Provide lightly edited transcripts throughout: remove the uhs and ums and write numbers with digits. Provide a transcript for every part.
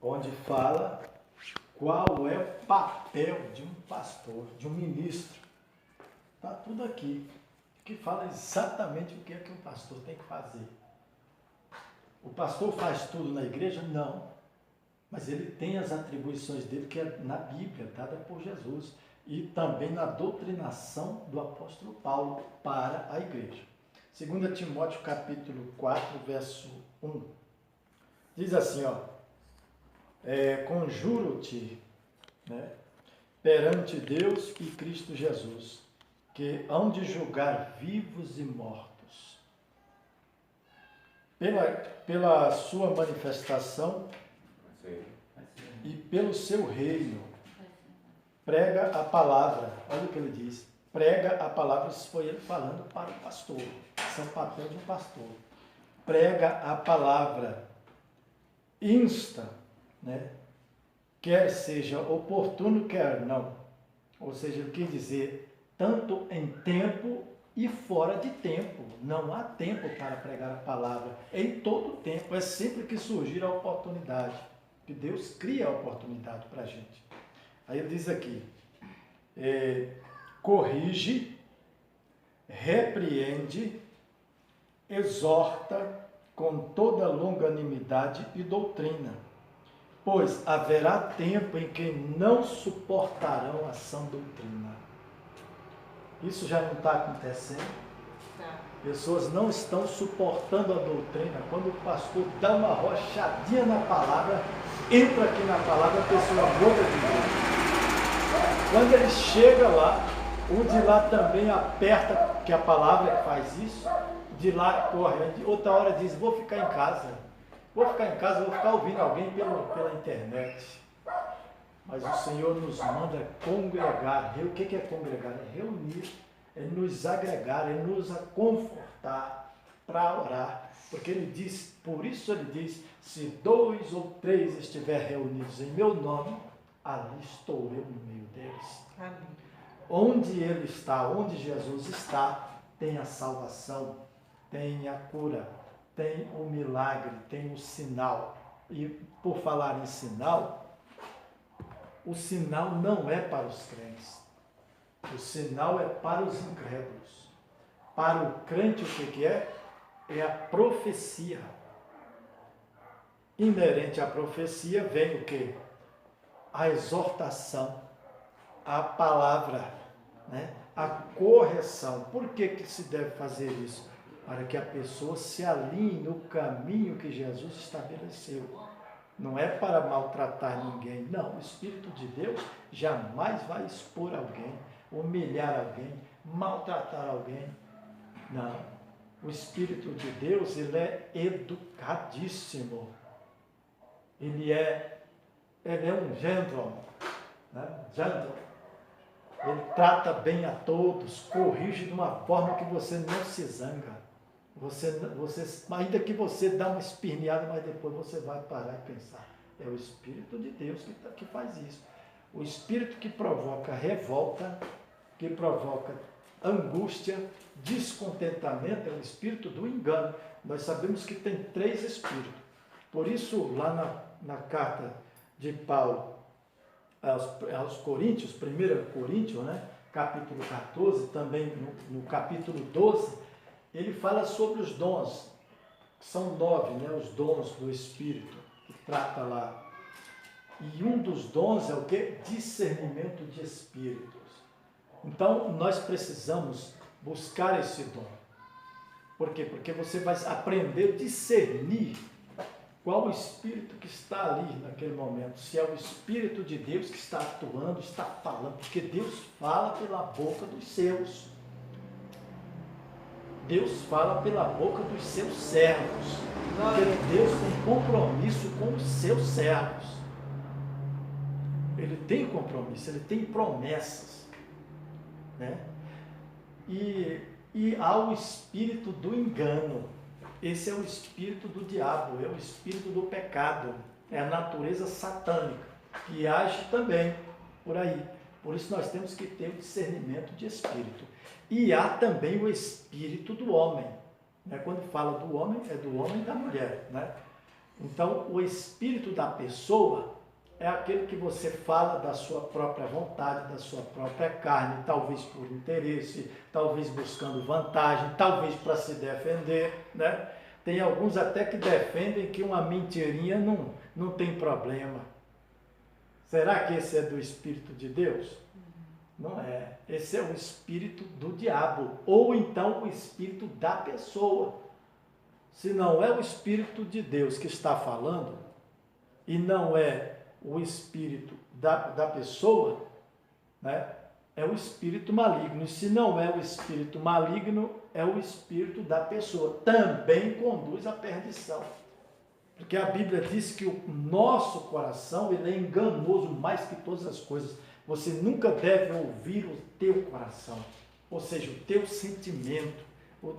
onde fala qual é o papel de um pastor, de um ministro. Está tudo aqui, que fala exatamente o que é que um pastor tem que fazer. O pastor faz tudo na igreja? Não. Mas ele tem as atribuições dele, que é na Bíblia, dada por Jesus. E também na doutrinação do apóstolo Paulo para a igreja. 2 Timóteo capítulo 4, verso 1. Diz assim, conjuro-te, né, perante Deus e Cristo Jesus, que hão de julgar vivos e mortos, pela sua manifestação e pelo seu reino. Prega a palavra. Olha o que ele diz. Prega a palavra. Isso foi ele falando para o pastor. Esse é o papel de um pastor. Prega a palavra. Insta, né? Quer seja oportuno, quer não. Ou seja, ele quer dizer, tanto em tempo e fora de tempo. Não há tempo para pregar a palavra. Em todo tempo. É sempre que surgir a oportunidade. Que Deus cria a oportunidade para a gente. Aí ele diz aqui, corrige, repreende, exorta com toda longanimidade e doutrina, pois haverá tempo em que não suportarão a sã doutrina. Isso já não está acontecendo? Tá. Pessoas não estão suportando a doutrina. Quando o pastor dá uma rochadinha na palavra, entra aqui na palavra, a pessoa muda de Deus. Quando ele chega lá, o de lá também aperta, que a palavra faz isso, de lá corre, outra hora diz, vou ficar em casa, vou ficar ouvindo alguém pela internet. Mas o Senhor nos manda congregar. O que é congregar? É reunir, é nos agregar, é nos confortar para orar. Porque ele diz, por isso ele diz, se 2 ou 3 estiver reunidos em meu nome, ali estou eu no meio deles. Amém. Onde ele está, onde Jesus está, tem a salvação, tem a cura, tem o milagre, tem o sinal. E por falar em sinal, o sinal não é para os crentes. O sinal é para os incrédulos. Para o crente o que é? É a profecia. Inerente à profecia vem o quê? A exortação, a palavra, né? A correção. Por que se deve fazer isso? Para que a pessoa se alinhe no caminho que Jesus estabeleceu. Não é para maltratar ninguém, não. O Espírito de Deus jamais vai expor alguém, humilhar alguém, maltratar alguém. Não. O Espírito de Deus, ele é educadíssimo. Ele é um gentleman, né? Ele trata bem a todos, corrige de uma forma que você não se zanga. Ainda que você dá uma esperneada, mas depois você vai parar e pensar. É o Espírito de Deus que faz isso. O Espírito que provoca revolta, que provoca angústia, descontentamento, é o Espírito do engano. Nós sabemos que tem 3 espíritos. Por isso, lá na carta de Paulo aos Coríntios, 1 Coríntios, né, capítulo 14, também no capítulo 12, ele fala sobre os dons, que são 9, né, os dons do Espírito, que trata lá. E um dos dons é o quê? Discernimento de espíritos. Então, nós precisamos buscar esse dom. Por quê? Porque você vai aprender a discernir qual o Espírito que está ali naquele momento. Se é o Espírito de Deus que está atuando, está falando, porque Deus fala pela boca dos seus. Deus fala pela boca dos seus servos. Porque Deus tem compromisso com os seus servos. Ele tem compromisso, ele tem promessas. Né? E há o espírito do engano. Esse é o espírito do diabo, é o espírito do pecado, é a natureza satânica, que age também por aí. Por isso nós temos que ter o discernimento de espírito. E há também o espírito do homem. Né? Quando fala do homem, é do homem e da mulher. Né? Então, o espírito da pessoa é aquele que você fala da sua própria vontade, da sua própria carne, talvez por interesse, talvez buscando vantagem, talvez para se defender, né? Tem alguns até que defendem que uma mentirinha não tem problema. Será que esse é do Espírito de Deus? Não é. Esse é o espírito do diabo, ou então o espírito da pessoa. Se não é o Espírito de Deus que está falando, e não é o espírito da pessoa, né? É o espírito maligno. E se não é o espírito maligno, é o espírito da pessoa. Também conduz à perdição. Porque a Bíblia diz que o nosso coração ele é enganoso mais que todas as coisas. Você nunca deve ouvir o teu coração, ou seja, o teu sentimento, o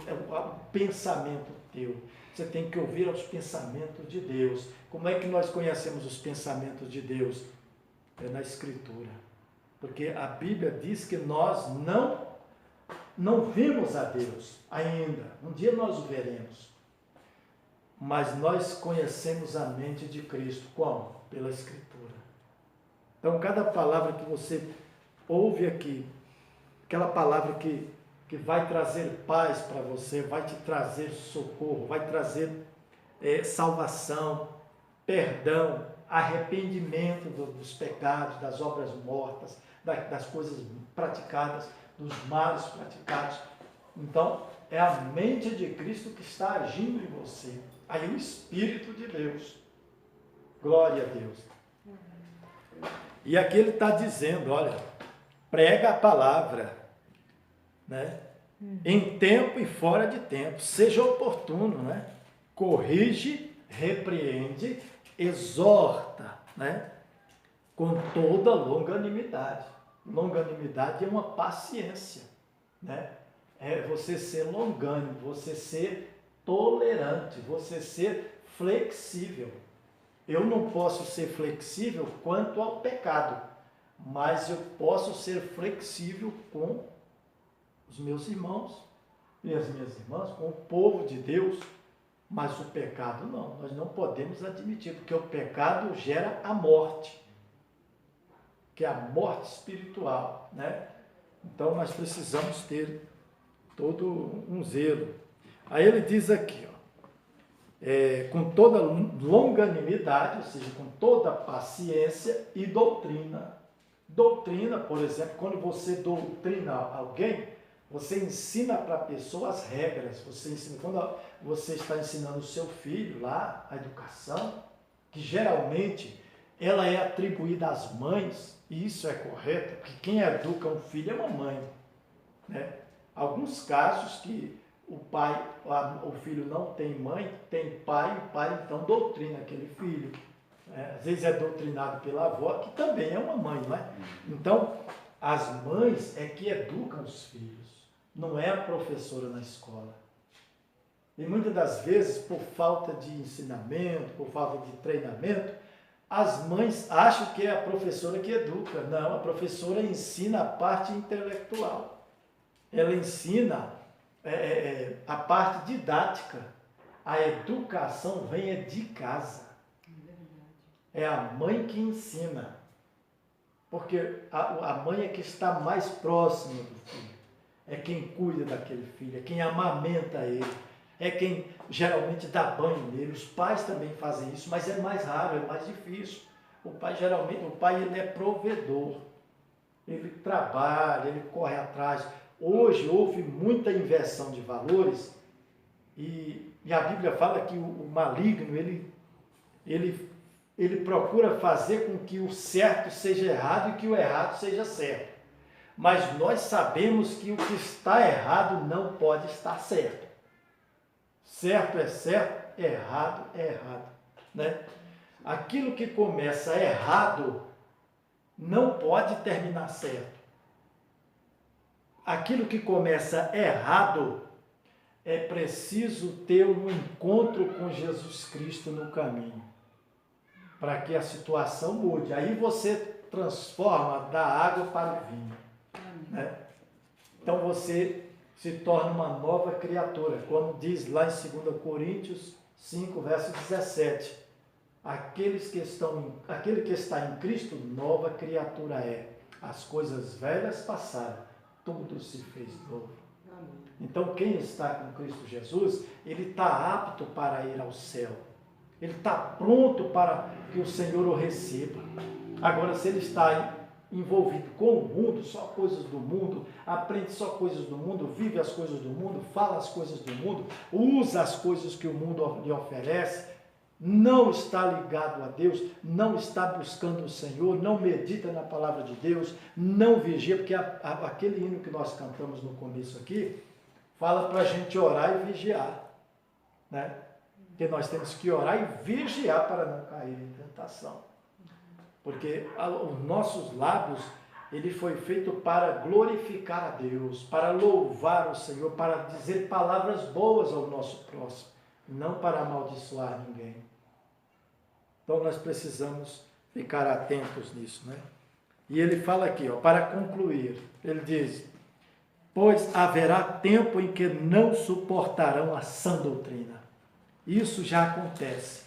pensamento teu. Você tem que ouvir os pensamentos de Deus. Como é que nós conhecemos os pensamentos de Deus? É na Escritura. Porque a Bíblia diz que nós não vimos a Deus ainda. Um dia nós o veremos. Mas nós conhecemos a mente de Cristo. Como? Pela Escritura. Então, cada palavra que você ouve aqui, aquela palavra que vai trazer paz para você, vai te trazer socorro, vai trazer salvação, perdão, arrependimento dos pecados, das obras mortas, das coisas praticadas, dos males praticados. Então, é a mente de Cristo que está agindo em você. Aí o Espírito de Deus. Glória a Deus. E aqui ele está dizendo, olha, prega a palavra, né? Em tempo e fora de tempo, seja oportuno, né? Corrige, repreende, exorta, né? Com toda longanimidade. Longanimidade é uma paciência, né? É você ser longânimo, você ser tolerante, você ser flexível. Eu não posso ser flexível quanto ao pecado, mas eu posso ser flexível com os meus irmãos e as minhas irmãs, com o povo de Deus, mas o pecado não, nós não podemos admitir, porque o pecado gera a morte, que é a morte espiritual, né? Então nós precisamos ter todo um zelo. Aí ele diz aqui, ó, com toda longanimidade, ou seja, com toda paciência e doutrina. Doutrina, por exemplo, quando você doutrina alguém, você ensina para a pessoa as regras, você ensina, quando você está ensinando o seu filho lá, a educação, que geralmente ela é atribuída às mães, e isso é correto, porque quem educa um filho é uma mãe, né? Alguns casos que o filho não tem mãe, tem pai, o pai então doutrina aquele filho. Às vezes é doutrinado pela avó, que também é uma mãe, não é? Então, as mães é que educam os filhos, não é a professora na escola. E muitas das vezes, por falta de ensinamento, por falta de treinamento, as mães acham que é a professora que educa. Não, a professora ensina a parte intelectual. Ela ensina a parte didática. A educação vem de casa. É a mãe que ensina. Porque a mãe é que está mais próxima do filho. É quem cuida daquele filho, é quem amamenta ele, é quem geralmente dá banho nele. Os pais também fazem isso, mas é mais raro, é mais difícil. O pai ele é provedor. Ele trabalha, ele corre atrás. Hoje houve muita inversão de valores e a Bíblia fala que o maligno, ele procura fazer com que o certo seja errado e que o errado seja certo. Mas nós sabemos que o que está errado não pode estar certo. Certo é certo, errado é errado, né? Aquilo que começa errado não pode terminar certo. Aquilo que começa errado, é preciso ter um encontro com Jesus Cristo no caminho, para que a situação mude. Aí você transforma da água para o vinho, né? Então você se torna uma nova criatura, como diz lá em 2 Coríntios 5, verso 17. aquele que está em Cristo, nova criatura é. As coisas velhas passaram, tudo se fez novo. Então, quem está com Cristo Jesus, ele está apto para ir ao céu. Ele está pronto para que o Senhor o receba. Agora, se ele está envolvido com o mundo, só coisas do mundo, aprende só coisas do mundo, vive as coisas do mundo, fala as coisas do mundo, usa as coisas que o mundo lhe oferece, não está ligado a Deus, não está buscando o Senhor, não medita na palavra de Deus, não vigia, porque aquele hino que nós cantamos no começo aqui, fala para a gente orar e vigiar, né? Porque nós temos que orar e vigiar para não cair em tentação. Porque os nossos lábios, ele foi feito para glorificar a Deus, para louvar o Senhor, para dizer palavras boas ao nosso próximo, não para amaldiçoar ninguém. Então nós precisamos ficar atentos nisso, né? E ele fala aqui, ó, para concluir, ele diz: pois haverá tempo em que não suportarão a sã doutrina. Isso já acontece,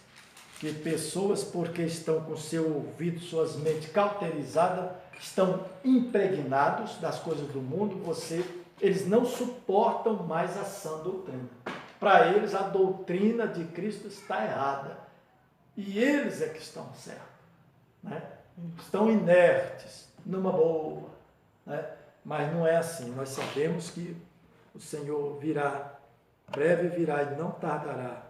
que pessoas, porque estão com seu ouvido, suas mentes cauterizadas, estão impregnados das coisas do mundo, eles não suportam mais a sã doutrina. Para eles, a doutrina de Cristo está errada. E eles é que estão certos, né? Estão inertes, numa boa, né? Mas não é assim. Nós sabemos que o Senhor virá, breve virá e não tardará.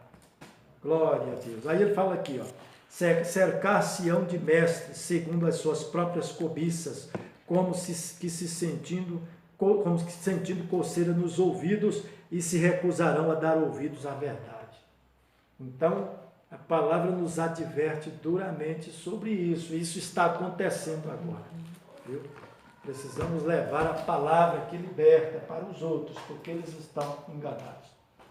Glória a Deus. Aí ele fala aqui, ó, cercar-se-ão de mestres, segundo as suas próprias cobiças, como se sentindo coceira nos ouvidos, e se recusarão a dar ouvidos à verdade. Então, a palavra nos adverte duramente sobre isso. Isso está acontecendo agora, viu? Precisamos levar a palavra que liberta para os outros, porque eles estão enganados.